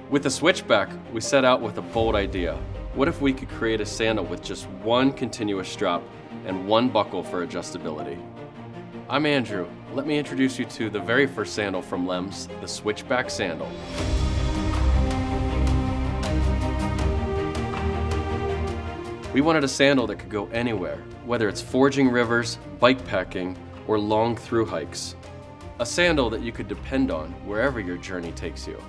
With the Switchback, we set out with a bold idea. What if we could create a sandal with just one continuous strap and one buckle for adjustability? I'm Andrew. Let me introduce you to the very first sandal from Lems, the Switchback Sandal. We wanted a sandal that could go anywhere, whether it's forging rivers, bike packing, or long through hikes. A sandal that you could depend on wherever your journey takes you.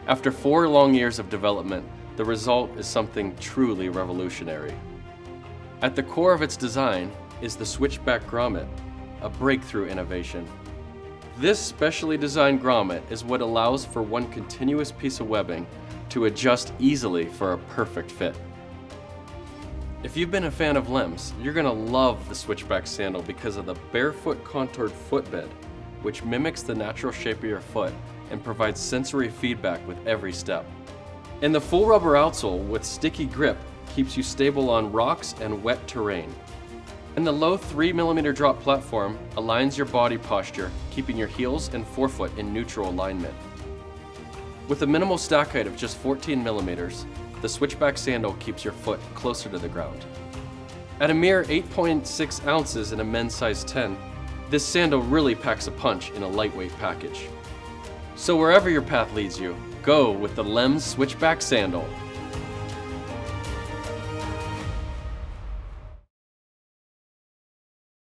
After 4 long years of development, the result is something truly revolutionary. At the core of its design is the Switchback grommet, a breakthrough innovation. This specially designed grommet is what allows for one continuous piece of webbing to adjust easily for a perfect fit. If you've been a fan of Lems, you're going to love the Switchback sandal because of the Barefoot contoured footbed, which mimics the natural shape of your foot and provides sensory feedback with every step. And the full rubber outsole with sticky grip keeps you stable on rocks and wet terrain. And the low 3mm drop platform aligns your body posture, keeping your heels and forefoot in neutral alignment. With a minimal stack height of just 14mm, the Switchback sandal keeps your foot closer to the ground. At a mere 8.6 ounces in a men's size 10, this sandal really packs a punch in a lightweight package. So wherever your path leads you, go with the Lems Switchback Sandal.